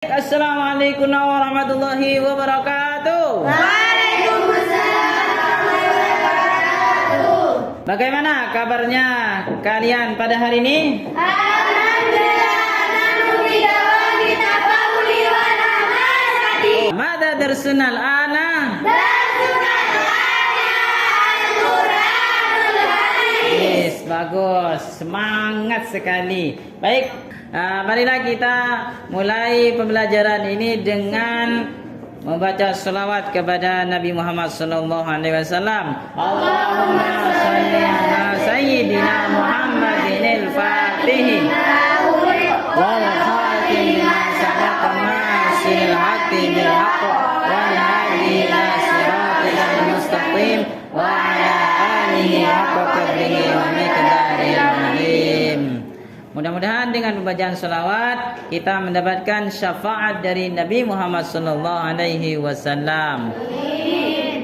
Assalamualaikum warahmatullahi wabarakatuh. Waalaikumsalam warahmatullahi wabarakatuh. Bagaimana kabarnya kalian pada hari ini? Alhamdulillah, alhamdulillah, kita pulih wa nahmadi. Mada darsunal ana? Darsunal ana Al-Quranul Karim. Yes, bagus. Semangat sekali. Baik, marilah kita mulai pembelajaran ini dengan membaca selawat kepada Nabi Muhammad SAW. Allahumma salli ala Sayyidina Muhammadin al-Fatih wal khatim lima sabaqa nasil haqqi bil haqq wal hadi ila siratal mustaqim wa ala alihi haqqa qadrihi wa miqdaril azim. Mudah-mudahan dengan pembacaan salawat kita mendapatkan syafaat dari Nabi Muhammad SAW.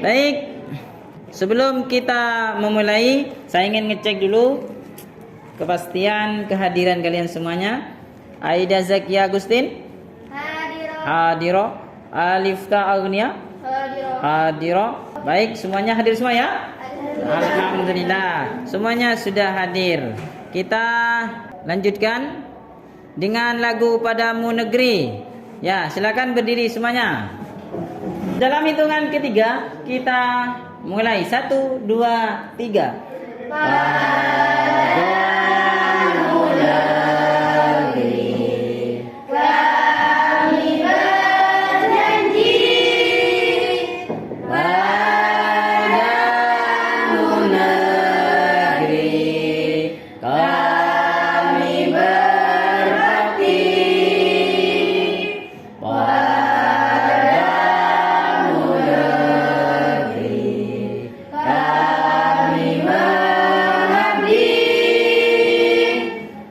Baik, sebelum kita memulai, saya ingin ngecek dulu kepastian kehadiran kalian semuanya. Aida Zakia Agustin, hadiro. Alifta Agnia, hadiro. Baik, semuanya hadir semua ya? Alhamdulillah, semuanya sudah hadir. Kita lanjutkan dengan lagu Padamu Negeri. Ya, silakan berdiri semuanya. Dalam hitungan ketiga kita mulai. 1, 2, 3. Padamu negeri Kami berjanji, Padamu negeri kami berbakti. Padamu negeri kami mengabdi.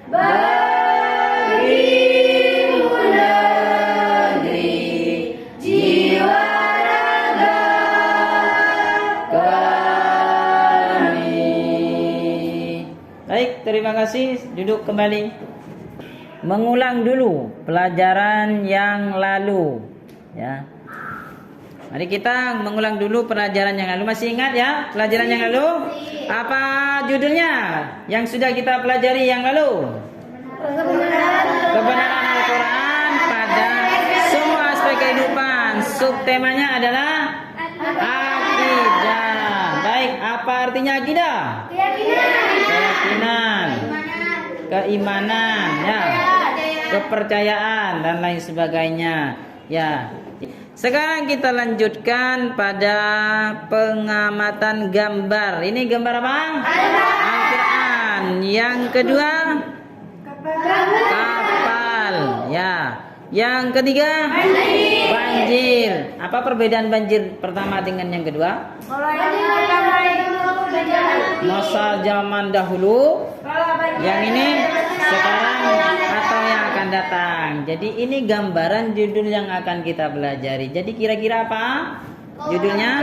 Bagimu negeri jiwa raga kami. Baik, terima kasih. Duduk kembali. Mengulang dulu pelajaran yang lalu. Ya. Mari kita mengulang dulu pelajaran yang lalu. Masih ingat ya pelajaran yang lalu? Apa judulnya yang sudah kita pelajari yang lalu? Kebenaran Al-Quran pada semua aspek kehidupan. Subtemanya adalah akidah. Baik, apa artinya akidah? Keyakinan, keimanan, ya, kepercayaan dan lain sebagainya. Ya. Sekarang kita lanjutkan pada pengamatan gambar. Ini gambar apa? Al-Quran. Yang kedua, kapal. Ya. Yang ketiga, banjir. Apa perbedaan banjir pertama dengan yang kedua? Masa zaman dahulu, yang ini sekarang atau yang akan datang. Jadi ini gambaran judul yang akan kita pelajari. Jadi kira-kira apa judulnya?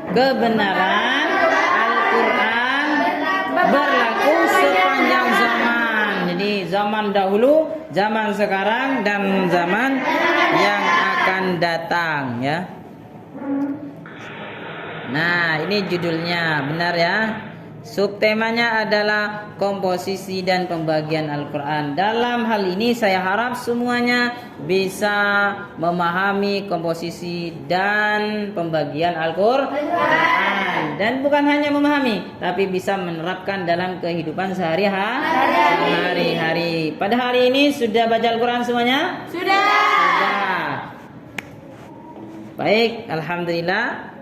Kebenaran Al-Quran berlaku sepanjang zaman. Jadi zaman dahulu, zaman sekarang, dan zaman yang akan datang, ya. Nah, ini judulnya, benar ya? Subtemanya adalah komposisi dan pembagian Al-Quran. Dalam hal ini saya harap semuanya bisa memahami komposisi dan pembagian Al-Quran. Dan bukan hanya memahami, tapi bisa menerapkan dalam kehidupan sehari-hari. Pada hari ini sudah baca Al-Quran semuanya? Sudah. Baik, alhamdulillah.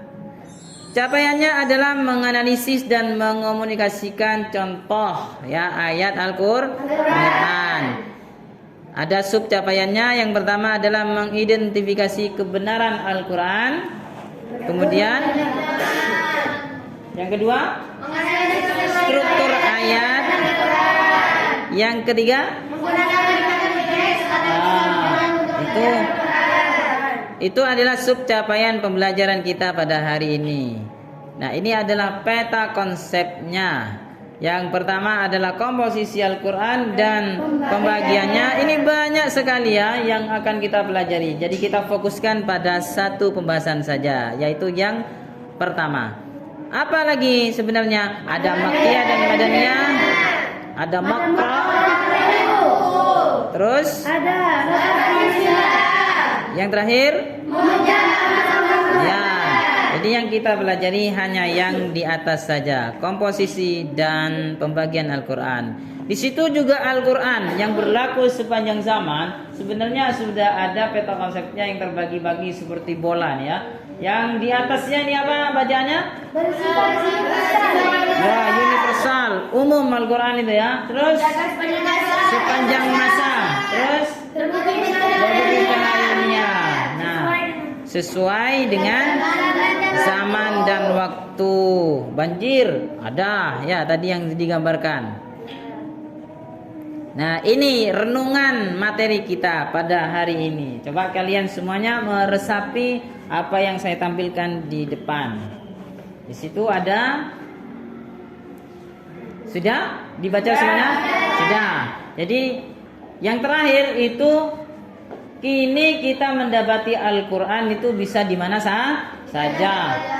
Capaiannya adalah menganalisis dan mengomunikasikan contoh, ya, ayat Al-Quran. Ada sub capaiannya. Yang pertama adalah mengidentifikasi kebenaran Al-Quran. Kemudian yang kedua, struktur ayat. Yang ketiga, itu adalah sub capaian pembelajaran kita pada hari ini. Nah, ini adalah peta konsepnya. Yang pertama adalah komposisi Al-Quran dan pembagiannya. Ini banyak sekali ya yang akan kita pelajari. Jadi kita fokuskan pada satu pembahasan saja, yaitu yang pertama. Apa lagi sebenarnya? Ada Makkiyah dan Madaniyah. Ada Makkah. Terus Ada yang terakhir? Ya. Jadi yang kita pelajari hanya yang di atas saja, komposisi dan pembagian Al-Quran. Di situ juga Al-Quran yang berlaku sepanjang zaman sebenarnya sudah ada peta konsepnya yang terbagi-bagi seperti bola nih ya. Yang di atasnya ini apa bacaannya? Ya, universal, umum Al-Quran itu ya. Terus sepanjang masa. Terus terbukti secara ilmiah. Nah, sesuai dengan zaman dan waktu. Banjir ada ya tadi yang digambarkan. Nah, ini renungan materi kita pada hari ini. Coba kalian semuanya meresapi apa yang saya tampilkan di depan. Di situ ada. Sudah dibaca semuanya? Sudah. Jadi yang terakhir itu kini kita mendapati Al-Quran itu bisa di mana saja,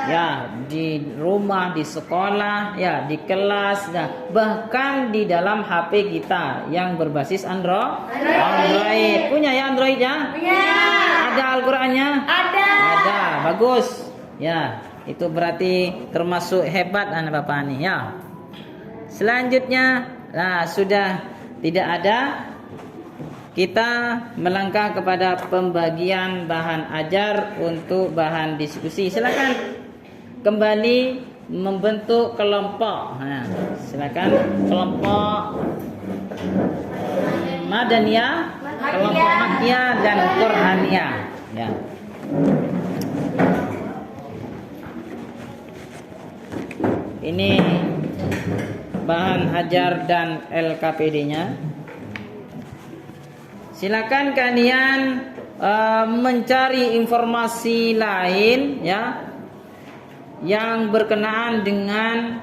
ya, di rumah, di sekolah, ya, di kelas, ya, bahkan di dalam HP kita yang berbasis Android. Punya ya Android ya? Punya. Ada Al-Qurannya? Ada. Ada, bagus. Ya, itu berarti termasuk hebat anak bapak nih ya. Selanjutnya, nah sudah tidak ada. Kita melangkah kepada pembagian bahan ajar untuk bahan diskusi. Silakan kembali membentuk kelompok. Nah, silakan kelompok Madaniyah, kelompok Makkiyah dan Qur'aniyah. Ya. Ini bahan ajar dan LKPD-nya. Silakan kalian mencari informasi lain ya yang berkenaan dengan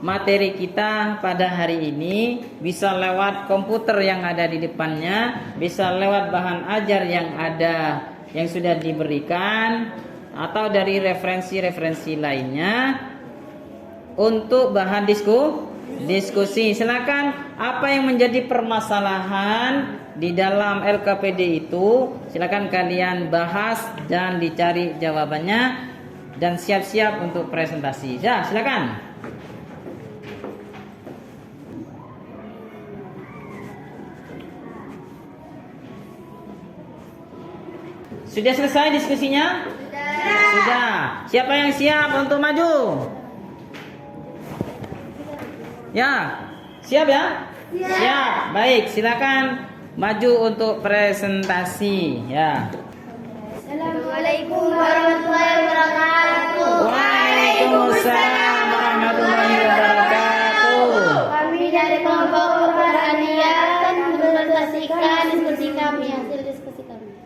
materi kita pada hari ini, bisa lewat komputer yang ada di depannya, bisa lewat bahan ajar yang ada yang sudah diberikan atau dari referensi-referensi lainnya untuk bahan diskusi. Silakan apa yang menjadi permasalahan di dalam LKPD itu silakan kalian bahas dan dicari jawabannya dan siap-siap untuk presentasi. Ya, silakan. Sudah selesai diskusinya? Sudah. Siapa yang siap untuk maju? Ya, siap ya? Siap. Baik, silakan maju untuk presentasi ya. Assalamualaikum warahmatullahi wabarakatuh. Waalaikumsalam warahmatullahi wabarakatuh. Kami dari kelompok Qur'aniyah akan mempresentasikan diskusi kami, hasil diskusi kami.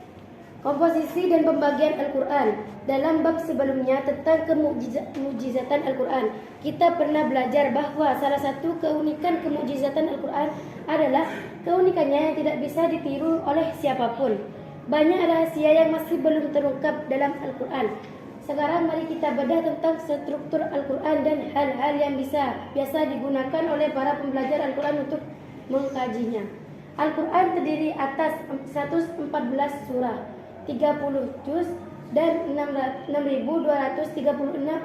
Komposisi dan pembagian Al-Quran. Dalam bab sebelumnya tentang kemujizatan Al-Quran, kita pernah belajar bahwa salah satu keunikan kemujizatan Al-Quran adalah keunikannya yang tidak bisa ditiru oleh siapapun. Banyak rahasia yang masih belum terungkap dalam Al-Quran. Sekarang mari kita bedah tentang struktur Al-Quran dan hal-hal yang biasa digunakan oleh para pembelajar Al-Quran untuk mengkajinya. Al-Quran terdiri atas 114 surah, 30 juz dan 6.236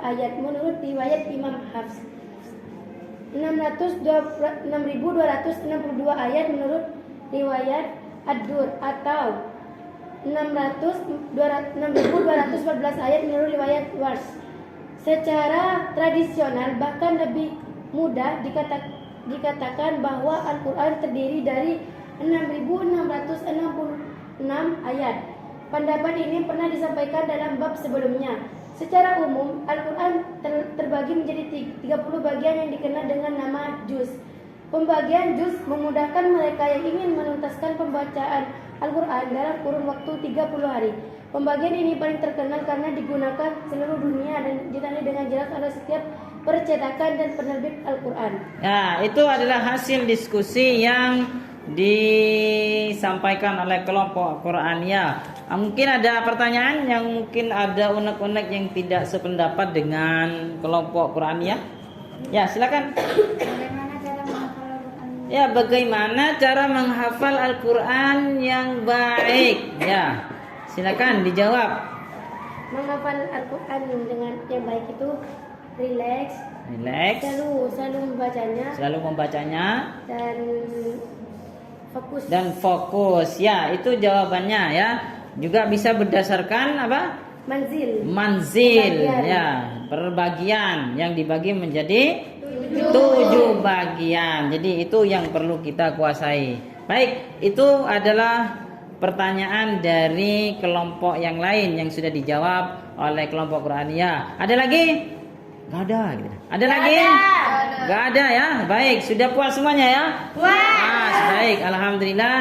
ayat menurut riwayat Imam Hafs. 6.262 ayat menurut riwayat Ad-Dur atau 6.214 ayat menurut riwayat Wars. Secara tradisional bahkan lebih mudah dikatakan bahwa Al-Quran terdiri dari 6.666 ayat. Pendapat ini pernah disampaikan dalam bab sebelumnya. Secara umum, Al-Quran terbagi menjadi 30 bagian yang dikenal dengan nama juz. Pembagian juz memudahkan mereka yang ingin menuntaskan pembacaan Al-Quran dalam kurun waktu 30 hari. Pembagian ini paling terkenal karena digunakan seluruh dunia dan ditandai dengan jelas oleh setiap percetakan dan penerbit Al-Quran. Ya, itu adalah hasil diskusi yang disampaikan oleh kelompok Qur'ania. Mungkin ada pertanyaan yang mungkin ada unek-unek yang tidak sependapat dengan kelompok Qur'ania. Ya, silakan. Ya, bagaimana cara menghafal Al-Quran yang baik? Ya, silakan dijawab. Menghafal Al-Quran dengan yang baik itu relax, selalu membacanya dan fokus. Ya, itu jawabannya ya. Juga bisa berdasarkan apa? Manzil. Ya, perbagian yang dibagi menjadi 7 bagian. Jadi itu yang perlu kita kuasai. Baik, itu adalah pertanyaan dari kelompok yang lain yang sudah dijawab oleh kelompok Qur'ania. Ada lagi? Gak ada gitu. Ada lagi? Gak ada ya. Baik, sudah puas semuanya ya? Puas. Baik, alhamdulillah.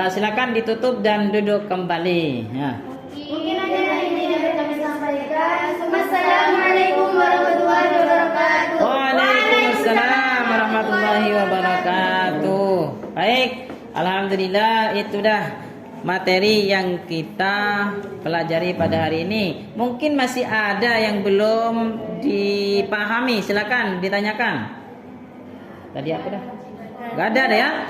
Silakan ditutup dan duduk kembali. Ya. Mungkin aja ini dapat kami sampaikan. Wassalamualaikum warahmatullahi wabarakatuh. Waalaikumsalam warahmatullahi wabarakatuh. Baik, alhamdulillah itu dah materi yang kita pelajari pada hari ini. Mungkin masih ada yang belum dipahami, silakan ditanyakan. Tadi apa dah? Gak ada ya?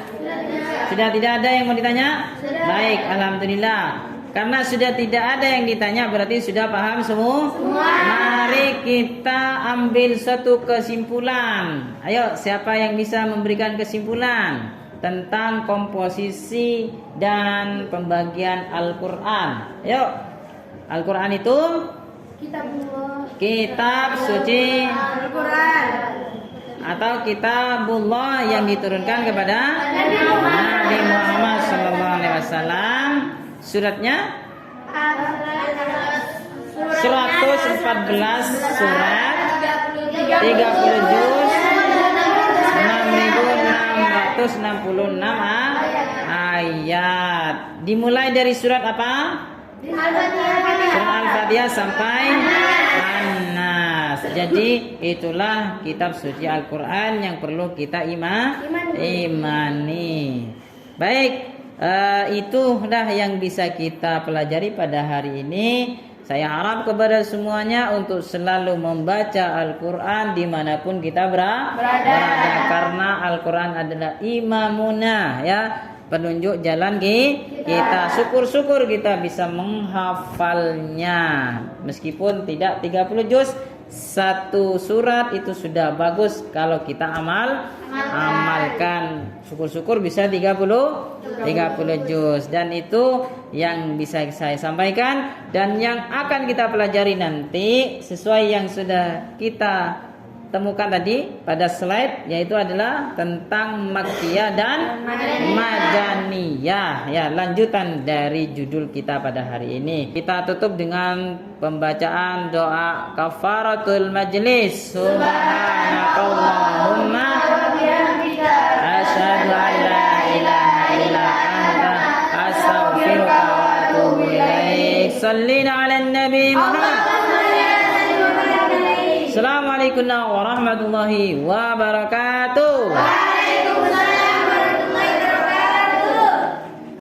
Sudah tidak ada yang mau ditanya? Baik, alhamdulillah. Karena sudah tidak ada yang ditanya berarti sudah paham semua? Mari kita ambil satu kesimpulan. Ayo, siapa yang bisa memberikan kesimpulan tentang komposisi dan pembagian Al-Quran? Ayo, Al-Quran itu kitab suci Al-Quran atau kitabullah yang diturunkan kepada Nabi Muhammad SAW. Suratnya 114 surat, 30 juz, 6.666 ayat. Dimulai dari surat apa? Surat Al-Fatihah sampai An-Nas. Jadi itulah kitab suci Al-Quran yang perlu kita imani. Baik, itulah yang bisa kita pelajari pada hari ini. Saya harap kepada semuanya untuk selalu membaca Al-Quran dimanapun kita berada. Karena Al-Quran adalah imamuna, ya, penunjuk jalan kita. Syukur-syukur kita bisa menghafalnya. Meskipun tidak 30 juz, satu surat itu sudah bagus kalau kita amalkan. Syukur-syukur bisa 30 juz. Dan itu yang bisa saya sampaikan dan yang akan kita pelajari nanti sesuai yang sudah kita temukan tadi pada slide, yaitu adalah tentang Makkiyah dan Madaniyah. Ya, lanjutan dari judul kita pada hari ini. Kita tutup dengan pembacaan doa kafaratul majlis. Subhanakallahumma asyhadu an la ilaha illa anta astaghfiruka wa atubu ilaik. Shallina 'alan nabi Muhammad. Assalamualaikum warahmatullahi wabarakatuh.